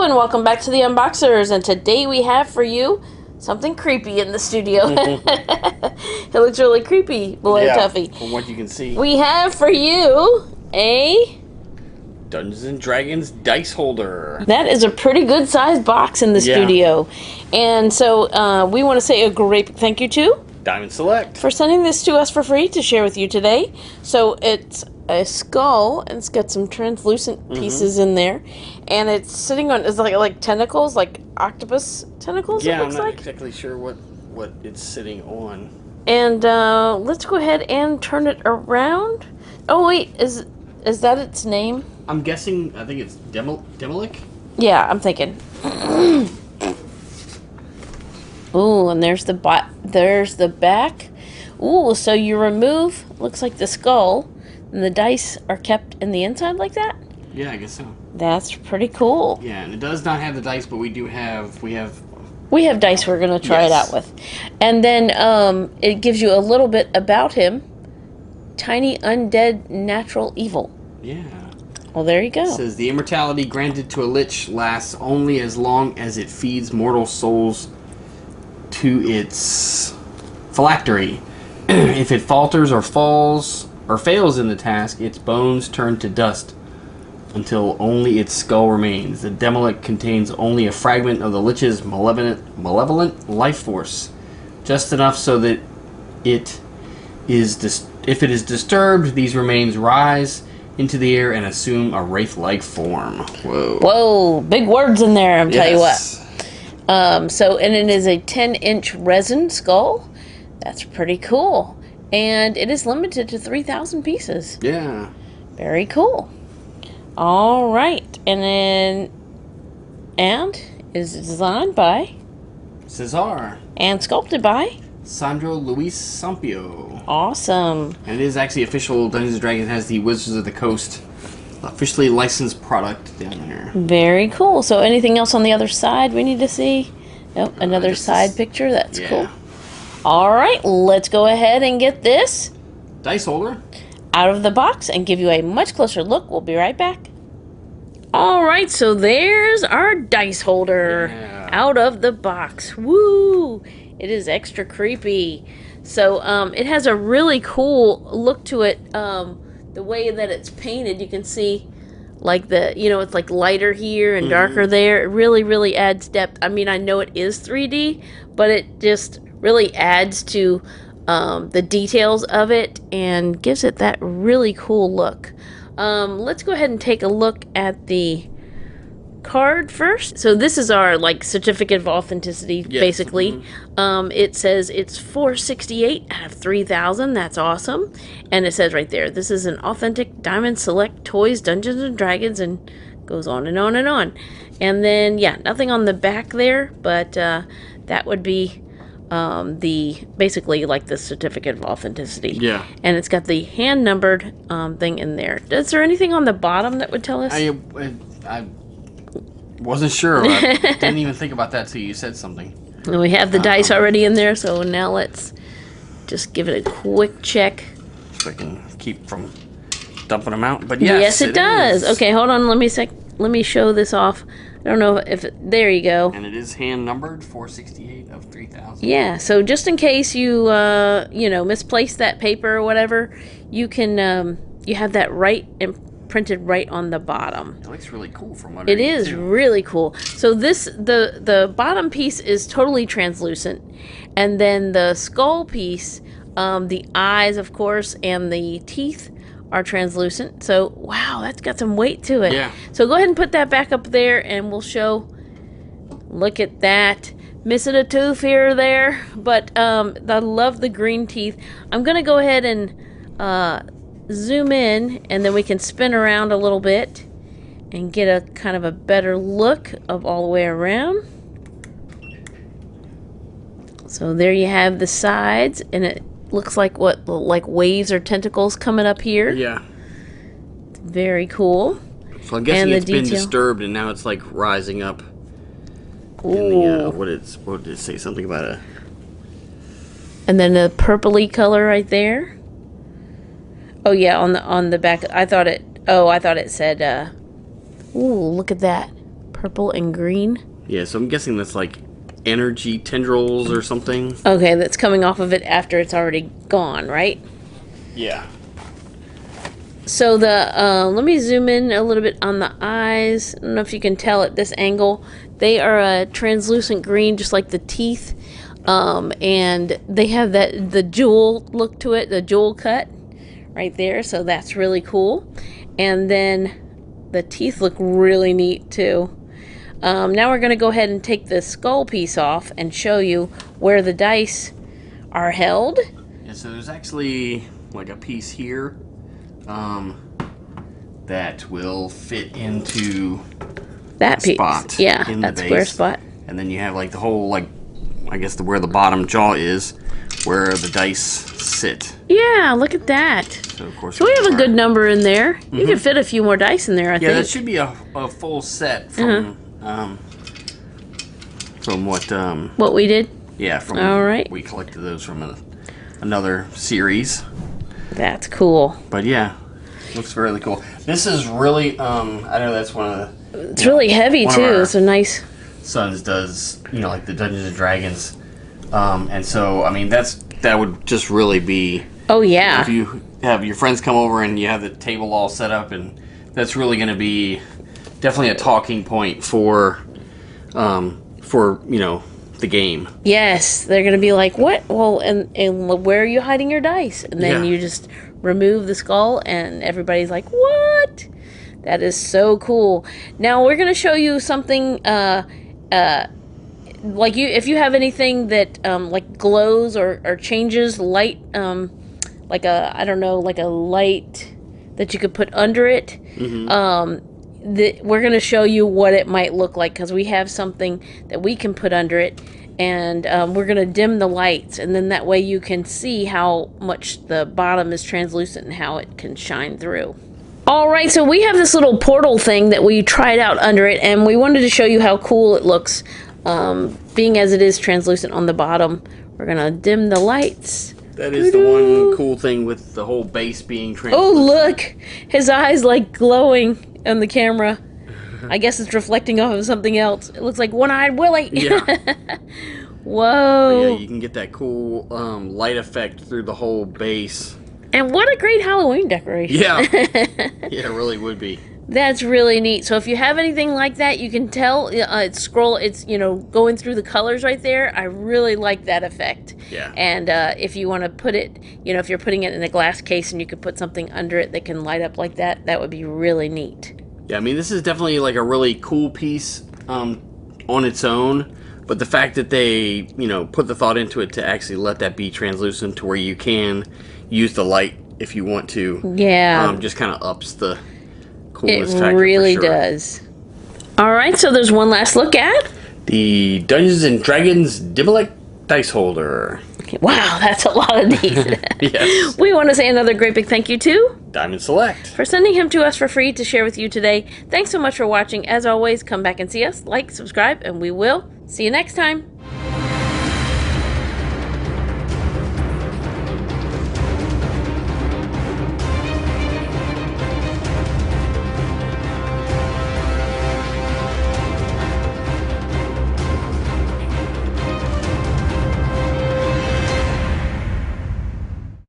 and welcome back to the Unboxers, and today we have for you something creepy in the studio. It looks really creepy, boy, Tuffy. From what you can see. We have for you a Dungeons and Dragons dice holder. That is a pretty good sized box in the studio. And so we want to say a great thank you to Diamond Select for sending this to us for free to share with you today. So it's a skull, and it's got some translucent pieces in there, and it's sitting on, it's like tentacles, like octopus tentacles. Yeah, it looks I'm not like. exactly sure what it's sitting on. And let's go ahead and turn it around. Oh wait, is that its name? I'm guessing. I think it's Demilich. Yeah, I'm thinking. Ooh, and there's the back. Ooh, so you remove, looks like the skull, and the dice are kept in the inside like that? Yeah, I guess so. That's pretty cool. Yeah, and it does not have the dice, but we have dice we're going to try it out with. And then it gives you a little bit about him. Tiny undead natural evil. Yeah. Well, there you go. It says the immortality granted to a lich lasts only as long as it feeds mortal souls to its phylactery. If it falters or falls or fails in the task, its bones turn to dust until only its skull remains. The Demilich contains only a fragment of the lich's malevolent life force, just enough so that if it is disturbed, these remains rise into the air and assume a wraith-like form. Whoa. Whoa, big words in there, I'll tell you what. And it is a 10-inch resin skull. That's pretty cool. And it is limited to 3,000 pieces. Yeah. Very cool. All right. And is designed by Cesar. and sculpted by Sandro Luis Sampio. Awesome. And it is actually official. Dungeons & Dragons has the Wizards of the Coast officially licensed product down there. Very cool. So anything else on the other side we need to see? Nope, another side picture. That's cool. All right, let's go ahead and get this dice holder out of the box and give you a much closer look. We'll be right back. All right, so there's our dice holder out of the box. Woo! It is extra creepy. So it has a really cool look to it. The way that it's painted, you can see like it's like lighter here and darker there. It really, really adds depth. I mean, I know it is 3D, but it just really adds to the details of it and gives it that really cool look. Let's go ahead and take a look at the card first. So this is our certificate of authenticity, basically. It says it's 468 out of 3,000. That's awesome. And it says right there, this is an authentic Diamond Select Toys Dungeons and Dragons, and goes on and on and on. And then nothing on the back there, but that would be basically the certificate of authenticity. Yeah. And it's got the hand numbered thing in there. Is there anything on the bottom that would tell us? I wasn't sure. I didn't even think about that till you said something. And we have the dice already in there, so now let's just give it a quick check. So I can keep from dumping them out. But yes, it does. Okay, hold on. Let me show this off. I don't know if there you go. And it is hand numbered 468 of 3,000. Yeah, so just in case you misplace that paper or whatever, you can you have that printed right on the bottom. It looks really cool from what it is really cool. So the bottom piece is totally translucent, and then the skull piece, the eyes of course, and the teeth are translucent. So wow, that's got some weight to it. Yeah. So go ahead and put that back up there and we'll show. Look at that. Missing a tooth here or there, but I love the green teeth. I'm gonna go ahead and zoom in, and then we can spin around a little bit and get a kind of a better look of all the way around. So there you have the sides, and it looks like waves or tentacles coming up here. Yeah. Very cool. So I'm guessing it's been disturbed and now it's rising up. In the, what did it say? Something about a... And then the purpley color right there. Oh yeah, on the back. I thought it said ooh, look at that. Purple and green. Yeah, so I'm guessing that's like energy tendrils or something. Okay, that's coming off of it after it's already gone, right? Yeah. So let me zoom in a little bit on the eyes. I don't know if you can tell at this angle. They are a translucent green, just like the teeth. And they have the jewel look to it, the jewel cut right there. So that's really cool. And then the teeth look really neat too. Now we're going to go ahead and take the skull piece off and show you where the dice are held. Yeah, so there's actually like a piece here that will fit into that piece. Spot. Yeah, in that the square base. spot. And then you have like the whole, like, I guess where the bottom jaw is, where the dice sit. Yeah, look at that. So, of course, So we have a good number in there. Mm-hmm. You can fit a few more dice in there, I think. Yeah, that should be a full set from what we did. Yeah, from All right. We collected those from another series. That's cool. But yeah, looks really cool. This is really I know that's one of the. It's really heavy too. It's a nice. Sons does, like the Dungeons and Dragons, and so I mean that would just really be. Oh yeah. If you have your friends come over and you have the table all set up, and that's really going to be definitely a talking point for the game. Yes, they're gonna be like, what? Well, and where are you hiding your dice? And then you just remove the skull, and everybody's like, what? That is so cool. Now we're gonna show you something. Like if you have anything that like glows or changes light, like a light that you could put under it. Mm-hmm. We're going to show you what it might look like, because we have something that we can put under it, and we're going to dim the lights, and then that way you can see how much the bottom is translucent and how it can shine through. Alright, so we have this little portal thing that we tried out under it, and we wanted to show you how cool it looks, being as it is translucent on the bottom. We're going to dim the lights. That is the one cool thing with the whole base being translucent. Oh, look! His eyes like glowing on the camera. I guess it's reflecting off of something else. It looks like One-Eyed Willie. Yeah. Whoa. But yeah, you can get that cool light effect through the whole base. And what a great Halloween decoration. Yeah. Yeah, it really would be. That's really neat. So if you have anything like that, you can tell it's going through the colors right there. I really like that effect. Yeah. And if you want to put it, if you're putting it in a glass case and you could put something under it that can light up like that, that would be really neat. Yeah, I mean, this is definitely like a really cool piece on its own. But the fact that they, put the thought into it to actually let that be translucent to where you can use the light if you want to. Yeah. Just kind of ups the coolness factor. It really for sure. does. All right, so there's one last look at the Dungeons and Dragons Demilich dice holder. Wow, that's a lot of these. Yes. We want to say another great big thank you to Diamond Select for sending him to us for free to share with you today. Thanks so much for watching. As always, come back and see us, like, subscribe, and we will see you next time.